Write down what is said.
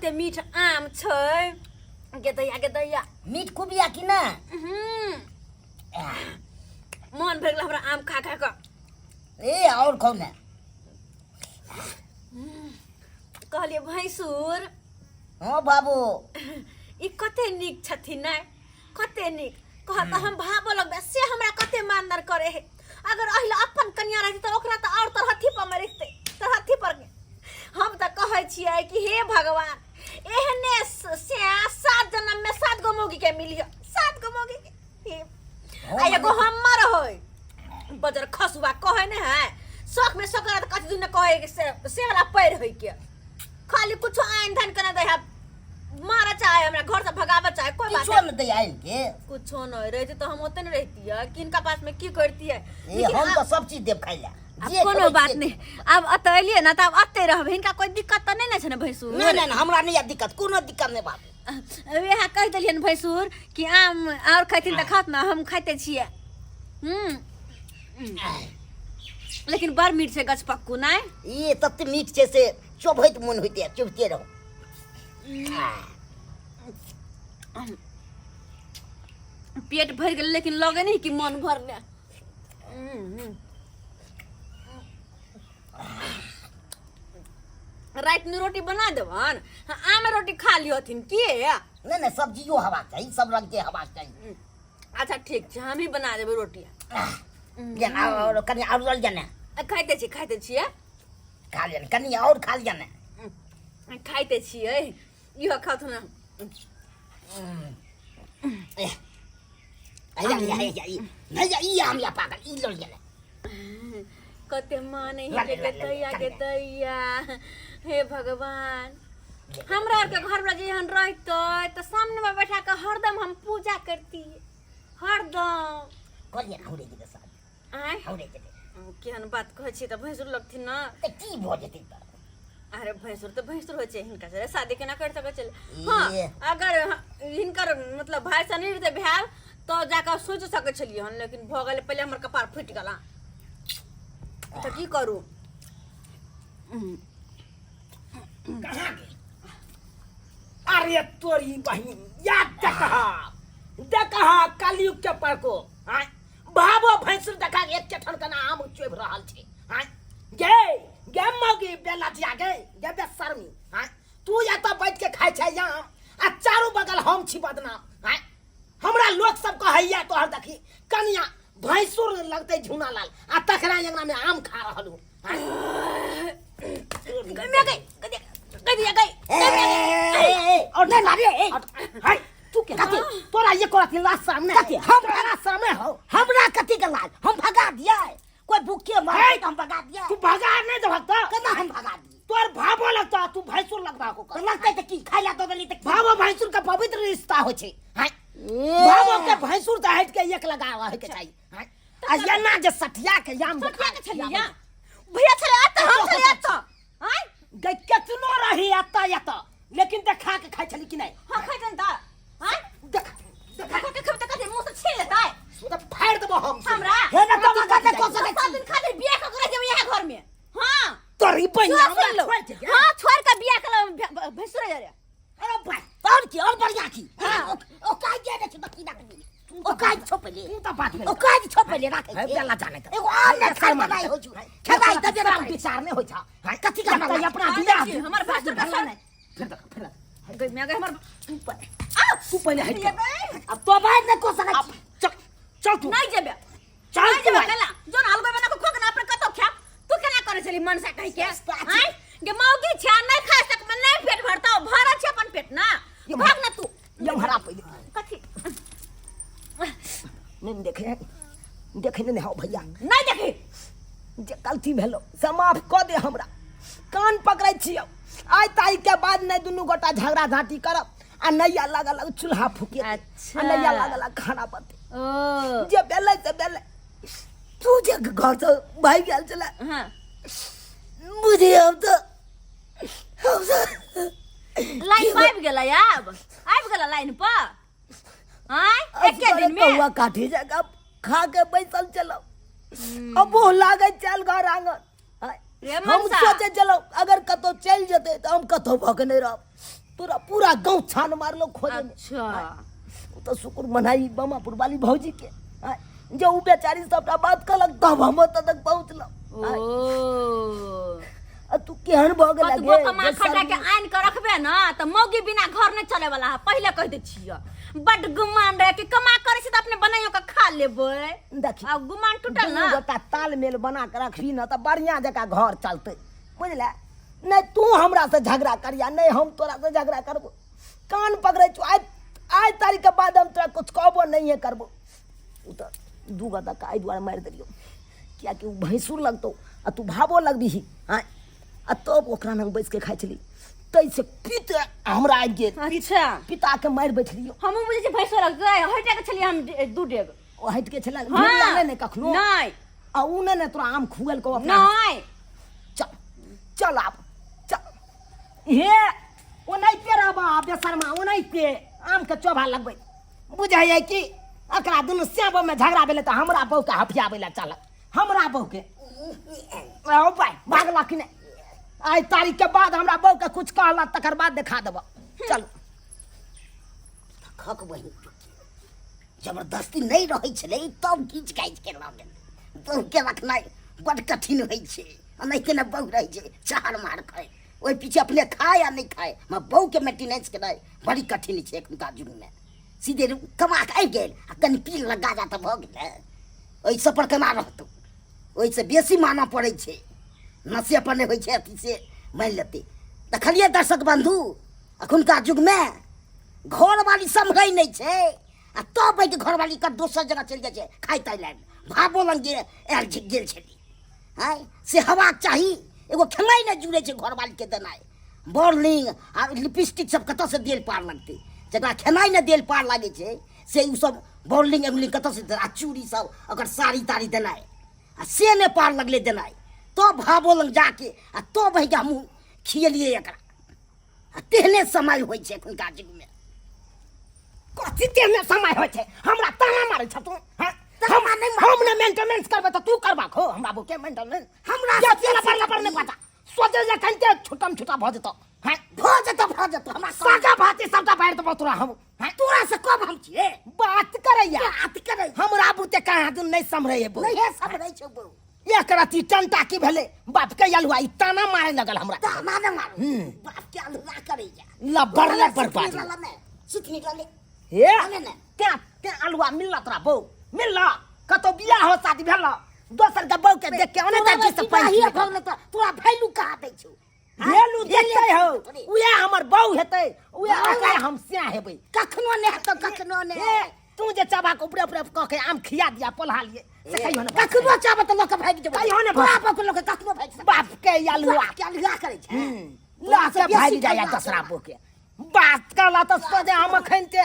कते मीठ आम छै गे दैया मीठ खूब या कि ना मन भर गेल हमरा आम खा खा के ए और खाओ ना कहलिए भैंसुर हां बाबू ई कते नीक छथिन नै कते नीक कहत हम भाबो लगबे से हमरा कते मानदार करे है अगर अहिल अपन कन्या रहती त ओकरा त और तरहथी पर में रखते तरहथी पर हम त कहै छियै कि हे भगवान एहने से 7 जन्म में 7 गो मौगी के मिलियो 7 गो मौगी के आ एगो हमर होय बजर खसुआ कहै ने है शौक में सकरा त कति दिन कहै से वाला पैर होय के खाली कुछ आइन धन करे दे है मारा चाहे हमरा घर से भगावा चाहे कोई बात नहीं दे आइल के कुछ नहीं रहती तो हम ओतने रहती है किनका पास में की करती है हम तो सब चीज देव खाइला कोनो बात नहीं अब अतलिए ना तब अते रहबे इनका कोई दिक्कत त नहीं छै ने भैंसुर नहीं हमरा नहीं दिक्कत कोनो दिक्कत नहीं बाबू वेहा कह देलिए न भैंसुर कि आम और खैथिन त खात ना हम खाइते छिए लेकिन बड़ मीठ से गछपक्कू नै ये तत्ते मीठ छै से चोभैत मन होइते चुभते रहो पेट भर गेल लेकिन लगे नहीं कि मन भरले रात में रोटी बना देवन आम रोटी खा लियोथिन की नहीं सब्जियो हवा चाहिए सब रंग के हवा चाहिए अच्छा ठीक छै हम ही बना देबे रोटी जना और कनी और जल जना खाइते छिए खा लेन कनी और खा जना खाइते छिए इहो खात ना नहीं हम या पागल ई लड़ गेले कते माने के दैया हे भगवान हमरा के घर में जेहन रहतो त सामने में बैठा के हरदम हम पूजा करती हरदम करिए हमरे के साथ आय हमरे के केहन बात कहै छी त भैंसुर लगथिन ना त की भ जेतै त अरे भैंसुर तो भैंसुर होय छै हिनका से शादी केना कर सकै चल हां अगर हिनकर मतलब भाई से नहीं रहते भेल तो जाकर सोच सकै छलिए हन लेकिन भ गेल पहले हमर कपार फुट गेला तो की करू कहां अरे तोरी बहन याद देखा कलयुग के पर को भाबो भैंसुर देखा एक चठन का आम चोब रहल छै गे मौगी बेला दिया गे बेशर्मी तू या तो बैठ के खाइ छै आम आ चारों बगल हम छी बदनाम हमरा लोग सब कहैया तोहर देखी कनिया भैंसुर लगते झुना लाल आ तखरा अंगना में आम खा रहल हूं और नहीं मारे तू के कथी तोरा ये करत लाज सामने हमरा सामने हो हमरा कथी के लाज हम भगा दिया कोई भूखे मारे हम भगा दिया तू भगा नहीं दे भगता केना हम भगा दी तोर भाबो लगता तू भैंसुर लगबा को कर लगते त की खाइला तो दली त भाबो भैंसुर का पवित्र रिश्ता हो छै भाबो के भैंसुर त हट के एक लगावा है के चाहिए आ एना जे सठिया के याम सठिया के छलिया भैया छले अत हम छले अत हां गै केतनो रही अत लेकिन देखा के खाइ छली कि नहीं हां खाइतन त हां देखा के खब त कते मुंह से छील लेता है तो फाड़ देबो हम हमरा हे ना तो कते को सके 7 दिन खाली बियाह के करे जेबे यहां घर में हां तोरी पहिया हमरा छोड़ के हां छोड़ के बियाह के भैंसुर जा रे अरे भाई और की और बढ़िया की ओ काई जे दे बकी डाक ओ काई छोपले तू तो बात में ओ काई छोपले राखे है बेला जाने का एगो और ने खाई बनाई हो छु खेदाई त जरा विचार में हो छ कथी का अपना बियाह हमर भैंसुर का फिर गई मैं गई हमर ऊपर तू पहले हट अब तो बात न को सके चल तू नहीं जेबे चल तू कला जोन अलगो बना को खोकना अपन कतो खा तू केना करे छली मन से कहि के हैं गे मौगी छा नहीं खा सक मन नहीं पेट भरता भरा छ अपन पेट ना भाग ना तू ये हरा पहिले कथी नहीं देखे नहीं हो भैया नहीं देखे जे गलती भेलो से माफ क दे हमरा कान पकड़ै छियो आइ ताई के बाद नहीं दुनू गोटा झगड़ा झाटी करब आ नहीं अलग अलग चूल्हा फूके अच्छा नहीं अलग अलग खाना बनते ओ जे बेले से बेले तू जे घर से भाई गेल चला हां मुझे अब तो लाइन पाइप गेला अब आबि गेला लाइन पर हां एक दिन में कौवा काठी जगह खा के बैसल चलो अब वो लागे चल घर आंगन हम सोचे चलो अगर कतो चल जते तो हम कतो भग नहीं रह तोरा पूरा गांव छान मारलो खोजे में। अच्छा वो तो शुक्र मनाई बमापुर वाली भौजी के हाँ, जो उ बेचारी सबटा बात कहलक तब हम ओतऽ तक पहुँचल। ओ तू केहन भऽ गेल कतबो कमा खटा के आइन के रखबे ना त मौगी बिना घर नहीं चले वाला है। पहले कह दे छियै बड गुमान रहे कि कमा करे से त अपने बनाइयो के खा लेबै। देखी अब गुमान टूटल ना गोटा तालमेल बना के रखबी ना त बढ़िया जका घर चलते बुझले। नहीं तू हमरा से झगड़ा करिया नहीं हम तोरा से झगड़ा करबो। कान पकड़े छु आज तारीख के बाद हम तोरा कुछ कहबो नहीं है करबो। उ त दू गोटा के आई दुआरे मार दियो किया कि उ भैंसुर लगतो आ तू भाबो लगबी हां आ तब ओकरा नंग बैस के खाइ छली तैसे पित हमरा आबि गेल। अच्छा पिता के मार बैठलियो हम बुझे छी भैंसो लग गए हटे के छलिए हम दू डेग ओ हट के छला हाँ, ने कखनो नहीं आ उ ने तोरा आम खुएल को अपना नहीं चल चल आप चल हे ओनाइते रहबा बेशर्मा ओनाइते आम के चोभा लगबै बुझाइए कि अकरा दुनु सेबो में झगड़ा भेले त हमरा बहू के हफियाबै ला चल हमरा बहू के ओ भाई भागला कि नहीं आज तारीख के बाद हमरा बहू के कुछ कहला तकर बाद दिखा देबो चल खक बहिन जबरदस्ती नहीं रहै छलै तब किछ काज के लागे बहू के रखनाइ बड़ कठिन होइ छै अनैते न बहू रहै छै चार मार खाए ओइ पीछे अपने खाए या नहीं खाए मैं बहू के मेंटेनेंस के बड़ी कठिन छै एखुनका जुग में। सीधे कमा के आबि गेल आ कनि पील लगा जा त भऽ गेलै ओइ सब पर केना रहतौ ओइ से बेसी माना पड़ै छै नशे पर नहीं होइ छै अथी से मान लेते। देखलिए दर्शक बंधु अखुनका जुग में घर वाली संभरै नहीं छै आ तब बैठ घर वाली का दोसर जगह चल जाइ छै खाइ ताइलैंड भाबो लंग गेल गेल छली हाय से हवाक चाही एगो खेनाइ नहीं जुड़े छै घर वाली के देनाइ बॉर्लिंग आ लिपस्टिक सब कतऽ से देल पार लगतै जकरा खेनाइ नहीं देल पार लागे छै से उ सब बॉर्लिंग एगलिंग कतऽ से आ चूड़ी सब अगर साड़ी ताड़ी देनाइ आ से नहीं पार लगले देनाइ तो भाबो लंग जाके आ तो भैया हमहूँ खियलिए एकरा आ तेहने समय होइ छै एखुनका जुग में कथी तेहने समय होइ छै हमरा ताना मारै छ तू हम ने मेंटेनेंस करबे त तू करबा खो हमरा बो के मेंटेनेंस हमरा से पर नहीं पता सोचे जे कनते छुटम छुटा भ जतो हैं भ जतो हमरा सागा भाती सबटा बाहर त तोरा हम हैं तोरा से कब हम छिए बात करैया हमरा बुते कहां दिन नहीं समरै है नहीं है समरै छ बो एक राती टंटा की भेले बाप के अलुआ ई ताना मारे लगल हमरा ताना न मार बाप के अलुआ करैया लबर बात सिखनी गले हे क्या अलुआ मिलला तोरा बो मिलला कतो बियाह हो शादी भेला दोसर के बहू के देख के ओने ताकि से पहिए भगले तोरा भैलू कहा दै छौ भैलू देखै हो उया हमर बहू हेतै उया आके हम सिया हेबै कखनो ने हेतौ कखनो ने तू जे चाबा के ऊपर ऊपर क के आम खिया दिया पोल्हा लिए से कहियो ने कखनो चाबा त लोक भाग जेबै कहियो ने बाप के लोक कखनो भाग बाप के अलुआ करे छै ला से भाग जाया दसरा बो के बात कला त सोजे हम खनते